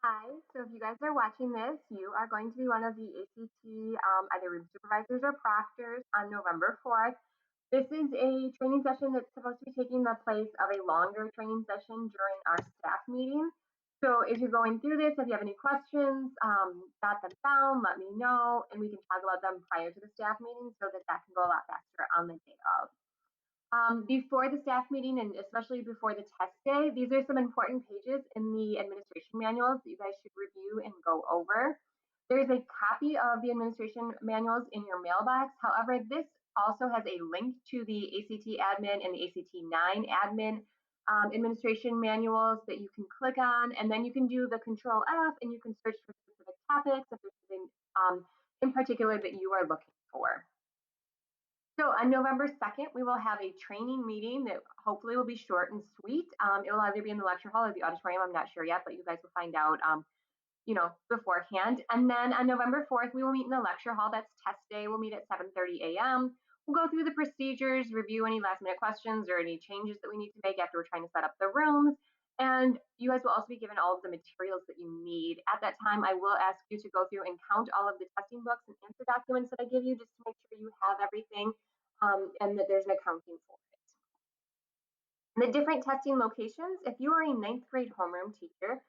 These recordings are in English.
Hi, so if you guys are watching this, you are going to be one of the ACT either room supervisors or proctors on November 4th. This is a training session that's supposed to be taking the place of a longer training session during our staff meeting. So if you're going through this, if you have any questions, jot them down, let me know, and we can talk about them prior to the staff meeting so that that can go a lot faster on the day of. Before the staff meeting and especially before the test day, these are some important pages in the administration manuals that you guys should review and go over. There's a copy of the administration manuals in your mailbox. However, this also has a link to the ACT admin and the ACT 9 admin administration manuals that you can click on, and then you can do the Control F and you can search for specific topics if there's something in particular that you are looking for. So on November 2nd, we will have a training meeting that hopefully will be short and sweet. It will either be in the lecture hall or the auditorium. I'm not sure yet, but you guys will find out, beforehand. And then on November 4th, we will meet in the lecture hall. That's test day. We'll meet at 7:30 a.m. We'll go through the procedures, review any last minute questions or any changes that we need to make after we're trying to set up the rooms. And you guys will also be given all of the materials that you need. At that time, I will ask you to go through and count all of the testing books and answer documents that I give you just to make sure you have everything and that there's an accounting for it. The different testing locations, if you are a ninth grade homeroom teacher,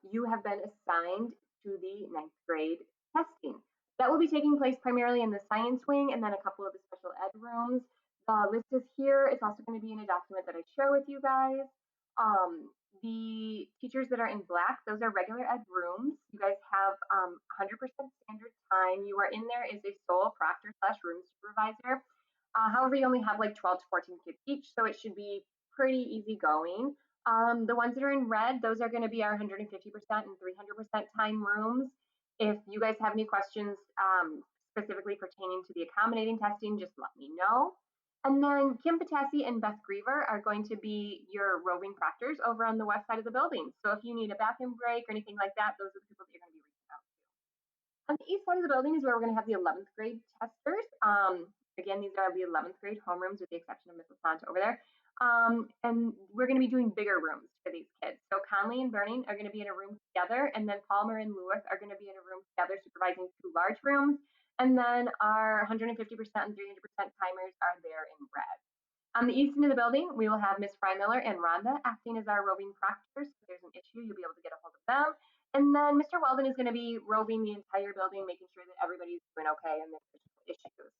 you have been assigned to the ninth grade testing. That will be taking place primarily in the science wing and then a couple of the special ed rooms. The list is here. It's also going to be in a document that I share with you guys. The teachers that are in black, those are regular ed rooms. You guys have 100% standard time. You are in there as a sole proctor / room supervisor. However, you only have like 12 to 14 kids each, so it should be pretty easy going. The ones that are in red, those are going to be our 150% and 300% time rooms. If you guys have any questions specifically pertaining to the accommodating testing, just let me know. And then Kim Patassi and Beth Griever are going to be your roving proctors over on the west side of the building. So if you need a bathroom break or anything like that, those are the people that you're going to be reaching out to. On the east side of the building is where we're going to have the 11th grade testers. Again, these are the 11th grade homerooms with the exception of Miss LaPlante over there. And we're going to be doing bigger rooms for these kids. So Conley and Burning are going to be in a room together, and then Palmer and Lewis are going to be in a room together supervising 2 large rooms. And then our 150% and 300% timers are there in red. On the east end of the building, we will have Miss Frymiller and Rhonda acting as our roving proctors. If there's an issue, you'll be able to get a hold of them. And then Mr. Weldon is going to be roving the entire building, making sure that everybody's doing okay and there's no issues.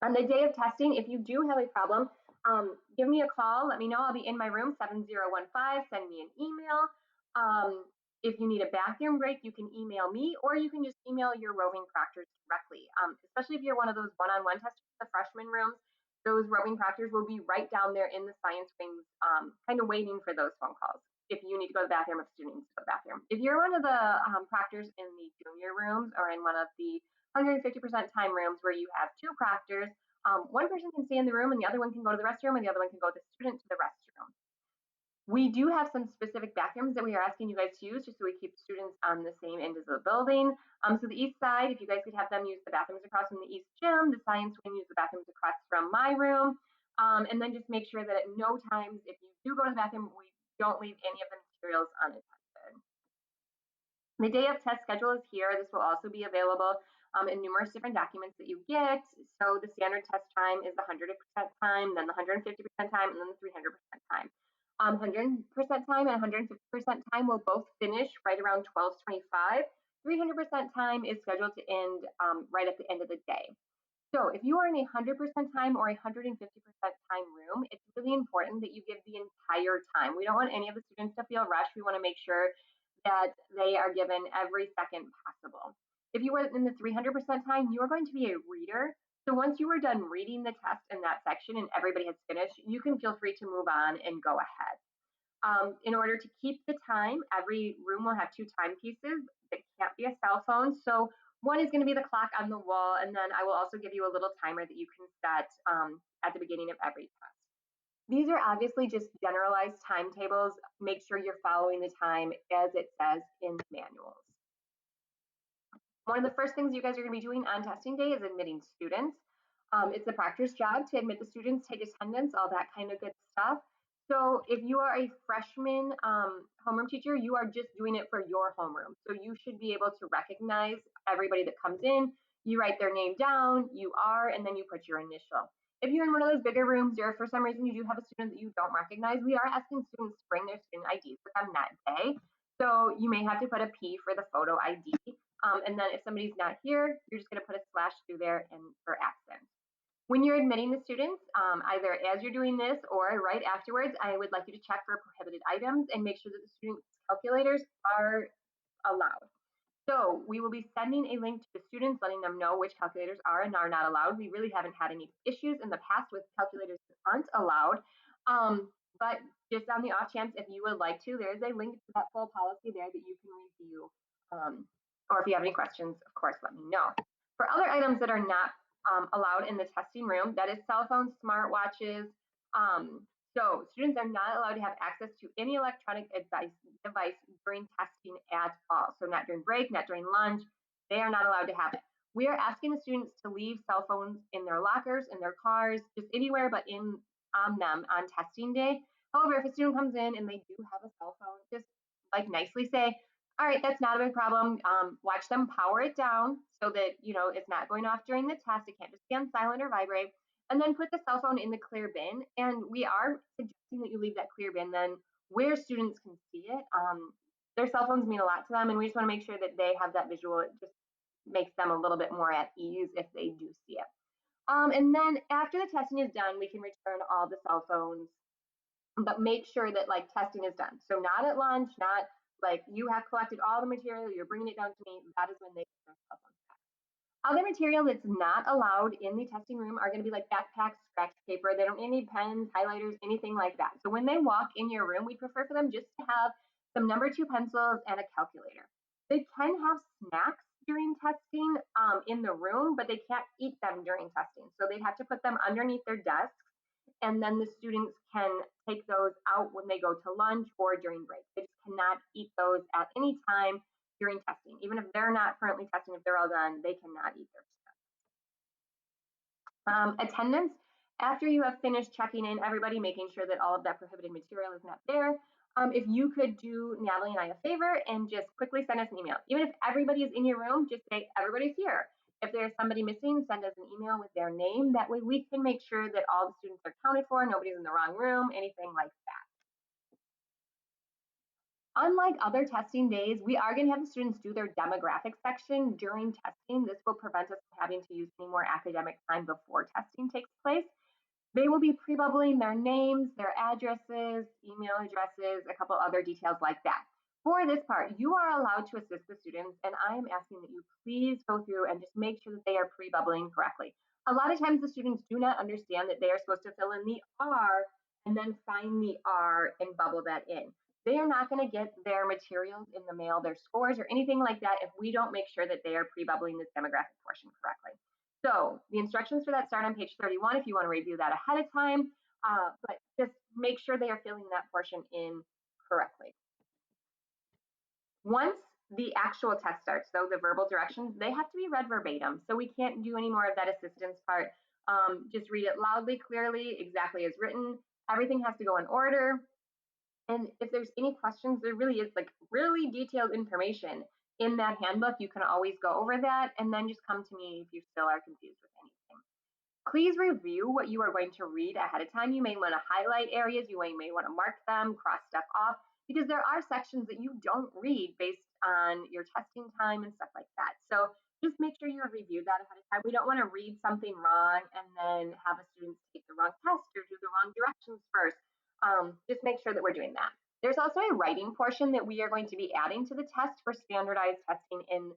On the day of testing, if you do have a problem, give me a call. Let me know. I'll be in my room, 7015. Send me an email. If you need a bathroom break, you can email me, or you can just email your roving proctors directly. Especially if you're one of those one-on-one testers, the freshman rooms, those roving proctors will be right down there in the science wings, kind of waiting for those phone calls if you need to go to the bathroom, if students need to go to the bathroom. If you're one of the proctors in the junior rooms or in one of the 150% time rooms where you have 2 proctors, one person can stay in the room and the other one can go to the restroom and the other one can go with the student to the restroom. We do have some specific bathrooms that we are asking you guys to use just so we keep students on the same end of the building. So the east side, if you guys could have them use the bathrooms across from the east gym, the science wing use the bathrooms across from my room, and then just make sure that at no times, if you do go to the bathroom, we don't leave any of the materials unattended. The day of test schedule is here. This will also be available in numerous different documents that you get. So the standard test time is the 100% time, then the 150% time, and then the 300% time. 100% time and 150% time will both finish right around 12:25. 300% time is scheduled to end right at the end of the day. So if you are in a 100% time or a 150% time room, it's really important that you give the entire time. We don't want any of the students to feel rushed. We want to make sure that they are given every second possible. If you were in the 300% time, you are going to be a reader. So once you are done reading the test in that section and everybody has finished, you can feel free to move on and go ahead. In order to keep the time, every room will have 2 timepieces. It can't be a cell phone. So one is going to be the clock on the wall, and then I will also give you a little timer that you can set at the beginning of every test. These are obviously just generalized timetables. Make sure you're following the time as it says in the manuals. One of the first things you guys are going to be doing on testing day is admitting students. It's the proctor's job to admit the students, take attendance, all that kind of good stuff. So if you are a freshman homeroom teacher, you are just doing it for your homeroom. So you should be able to recognize everybody that comes in. You write their name down, you are, and then you put your initial. If you're in one of those bigger rooms or for some reason you do have a student that you don't recognize, we are asking students to bring their student IDs with them that day. So you may have to put a P for the photo ID. And then if somebody's not here, you're just going to put a slash through there and for absent. When you're admitting the students, either as you're doing this or right afterwards, I would like you to check for prohibited items and make sure that the students' calculators are allowed. So we will be sending a link to the students, letting them know which calculators are and are not allowed. We really haven't had any issues in the past with calculators that aren't allowed. But just on the off chance, if you would like to, there's a link to that full policy there that you can review. Or if you have any questions, of course, let me know. For other items that are not allowed in the testing room, that is cell phones, smartwatches. So students are not allowed to have access to any electronic device during testing at all. So not during break, not during lunch. They are not allowed to have it. We are asking the students to leave cell phones in their lockers, in their cars, just anywhere but in on them on testing day. However, if a student comes in and they do have a cell phone, just like nicely say, all right, that's not a big problem. Watch them power it down so that it's not going off during the test. It can't just be on silent or vibrate. And then put the cell phone in the clear bin. And we are suggesting that you leave that clear bin then where students can see it. Their cell phones mean a lot to them, and we just want to make sure that they have that visual. It just makes them a little bit more at ease if they do see it. And then after the testing is done, we can return all the cell phones, but make sure that like testing is done. So not at lunch, not like you have collected all the material, you're bringing it down to me. That is when they get their cell phones back. Other material that's not allowed in the testing room are going to be like backpacks, scratch paper. They don't need any pens, highlighters, anything like that. So when they walk in your room, we prefer for them just to have some number 2 pencils and a calculator. They can have snacks during testing in the room, but they can't eat them during testing. So they'd have to put them underneath their desks, and then the students can take those out when they go to lunch or during break. They just cannot eat those at any time during testing. Even if they're not currently testing, if they're all done, they cannot eat their stuff. Attendance, after you have finished checking in everybody, making sure that all of that prohibited material is not there, if you could do Natalie and I a favor and just quickly send us an email. Even if everybody is in your room, just say everybody's here. If there's somebody missing, send us an email with their name. That way we can make sure that all the students are counted for, nobody's in the wrong room, anything like that. Unlike other testing days, we are going to have the students do their demographics section during testing. This will prevent us from having to use any more academic time before testing takes place. They will be pre-bubbling their names, their addresses, email addresses, a couple other details like that. For this part, you are allowed to assist the students, and I am asking that you please go through and just make sure that they are pre-bubbling correctly. A lot of times the students do not understand that they are supposed to fill in the R and then find the R and bubble that in. They are not going to get their materials in the mail, their scores or anything like that if we don't make sure that they are pre-bubbling this demographic portion correctly. So the instructions for that start on page 31 if you want to review that ahead of time, but just make sure they are filling that portion in correctly. Once the actual test starts, though, the verbal directions, they have to be read verbatim. So we can't do any more of that assistance part. Just read it loudly, clearly, exactly as written. Everything has to go in order. And if there's any questions, there really is like really detailed information in that handbook. You can always go over that and then just come to me if you still are confused with anything. Please review what you are going to read ahead of time. You may want to highlight areas, you may want to mark them, cross stuff off, because there are sections that you don't read based on your testing time and stuff like that. So just make sure you have reviewed that ahead of time. We don't want to read something wrong and then have a student take the wrong test or do the wrong directions first. Just make sure that we're doing that. There's also a writing portion that we are going to be adding to the test for standardized testing in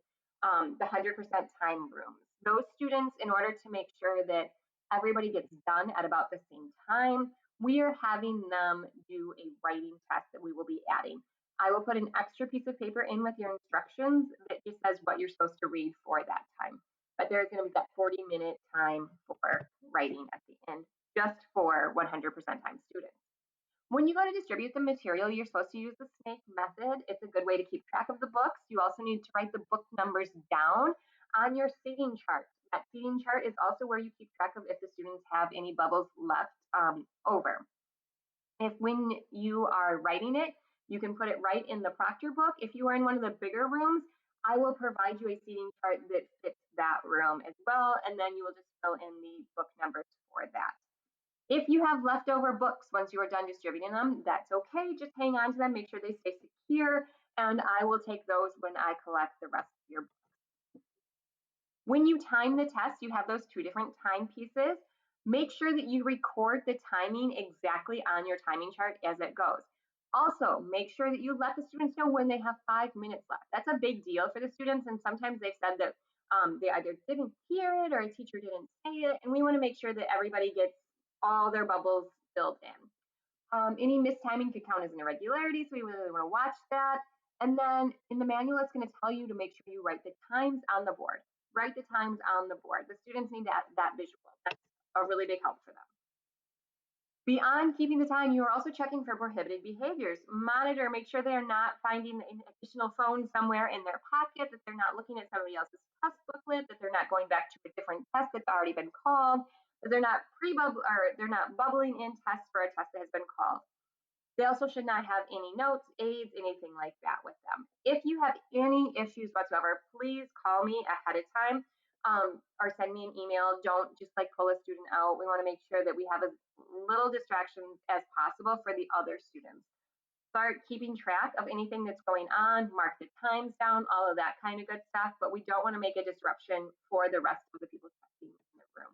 the 100% time rooms. Those students, in order to make sure that everybody gets done at about the same time, we are having them do a writing test that we will be adding. I will put an extra piece of paper in with your instructions that just says what you're supposed to read for that time. But there's going to be that 40-minute time for writing at the end, just for 100% time students. When you go to distribute the material, you're supposed to use the snake method. It's a good way to keep track of the books. You also need to write the book numbers down on your seating chart. That seating chart is also where you keep track of if the students have any bubbles left over. If when you are writing it, you can put it right in the proctor book. If you are in one of the bigger rooms, I will provide you a seating chart that fits that room as well, and then you will just fill in the book numbers for that. If you have leftover books once you are done distributing them, that's okay. Just hang on to them, make sure they stay secure, and I will take those when I collect the rest of your books. When you time the test, you have those two different time pieces. Make sure that you record the timing exactly on your timing chart as it goes. Also, make sure that you let the students know when they have 5 minutes left. That's a big deal for the students, and sometimes they've said that they either didn't hear it or a teacher didn't say it, and we want to make sure that everybody gets all their bubbles filled in. Any mistiming could count as an irregularity, so we really want to watch that. And then in the manual, it's going to tell you to make sure you write the times on the board. Write the times on the board. The students need that visual. That's a really big help for them. Beyond keeping the time, you are also checking for prohibited behaviors. Monitor, make sure they're not finding an additional phone somewhere in their pocket, that they're not looking at somebody else's test booklet, that they're not going back to a different test that's already been called, that they're not they're not bubbling in tests for a test that has been called. They also should not have any notes, aids, anything like that with them. If you have any issues whatsoever, please call me ahead of time or send me an email. Don't just like pull a student out. We want to make sure that we have as little distractions as possible for the other students. Start keeping track of anything that's going on, mark the times down, all of that kind of good stuff, but we don't want to make a disruption for the rest of the people testing in the room.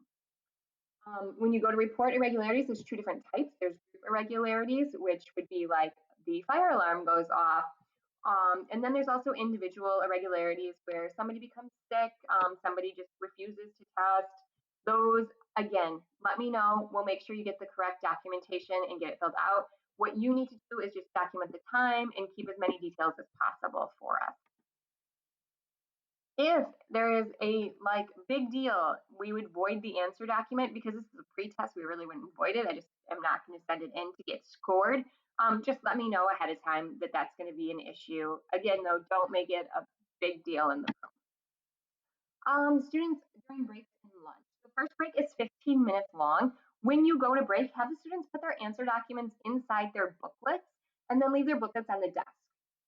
When you go to report irregularities, there's two different types. There's group irregularities, which would be like the fire alarm goes off. And then there's also individual irregularities where somebody becomes sick, somebody just refuses to test. Those, again, let me know. We'll make sure you get the correct documentation and get it filled out. What you need to do is just document the time and keep as many details as possible for us. If there is a like big deal, we would void the answer document because this is a pre-test. We really wouldn't void it. I just am not going to send it in to get scored. Just let me know ahead of time that that's going to be an issue. Again, though, don't make it a big deal in the room. Students during breaks and lunch. The first break is 15 minutes long. When you go to break, have the students put their answer documents inside their booklets and then leave their booklets on the desk.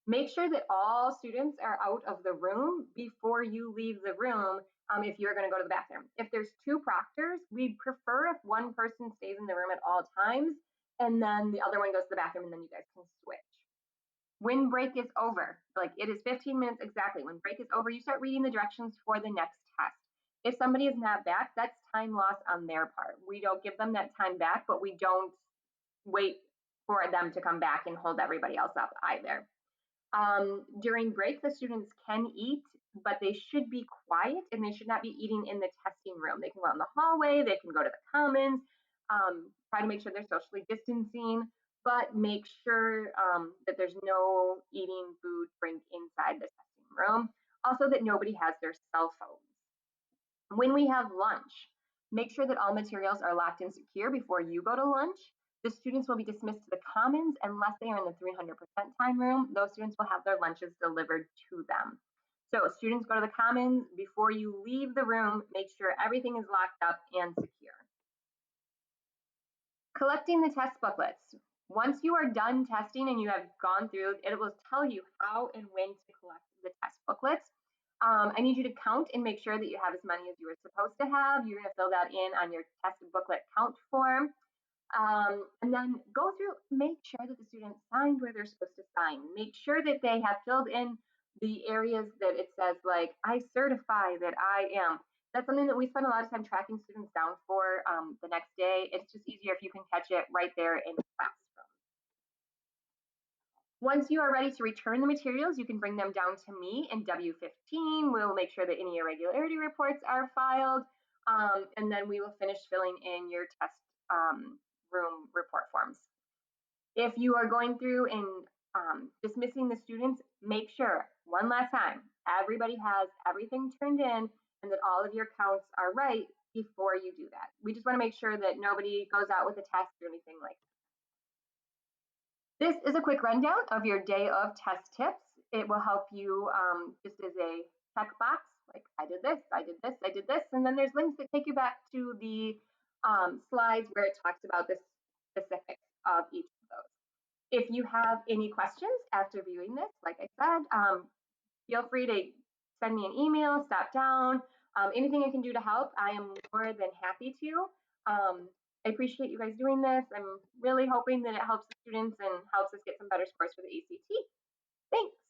Make sure that all students are out of the room before you leave the room if you're going to go to the bathroom. If there's two proctors, we'd prefer if one person stays in the room at all times and then the other one goes to the bathroom and then you guys can switch. When break is over, like it is 15 minutes exactly. When break is over, you start reading the directions for the next test. If somebody is not back, that's time loss on their part. We don't give them that time back, but we don't wait for them to come back and hold everybody else up either. During break, the students can eat, but they should be quiet and they should not be eating in the testing room. They can go out in the hallway, they can go to the commons, try to make sure they're socially distancing, but make sure that there's no eating food, drink inside the testing room. Also that nobody has their cell phones. When we have lunch, make sure that all materials are locked and secure before you go to lunch. The students will be dismissed to the commons unless they are in the 300% time room. Those students will have their lunches delivered to them. So students go to the commons. Before you leave the room, make sure everything is locked up and secure. Collecting the test booklets. Once you are done testing and you have gone through, it will tell you how and when to collect the test booklets. I need you to count and make sure that you have as many as you were supposed to have. You're going to fill that in on your test booklet count form. And then go through, make sure that the students signed where they're supposed to sign. Make sure that they have filled in the areas that it says like, I certify that I am. That's something that we spend a lot of time tracking students down for the next day. It's just easier if you can catch it right there in the classroom. Once you are ready to return the materials, you can bring them down to me in W15. We'll make sure that any irregularity reports are filed, and then we will finish filling in your test room report forms. If you are going through and dismissing the students, make sure, one last time, everybody has everything turned in and that all of your counts are right before you do that. We just want to make sure that nobody goes out with a test or anything like that. This is a quick rundown of your day of test tips. It will help you just as a checkbox, like I did this, I did this, I did this, and then there's links that take you back to the slides where it talks about the specifics of each of If you have any questions after viewing this, like I said, feel free to send me an email, stop down, anything I can do to help, I am more than happy to. I appreciate you guys doing this. I'm really hoping that it helps the students and helps us get some better scores for the ACT. Thanks.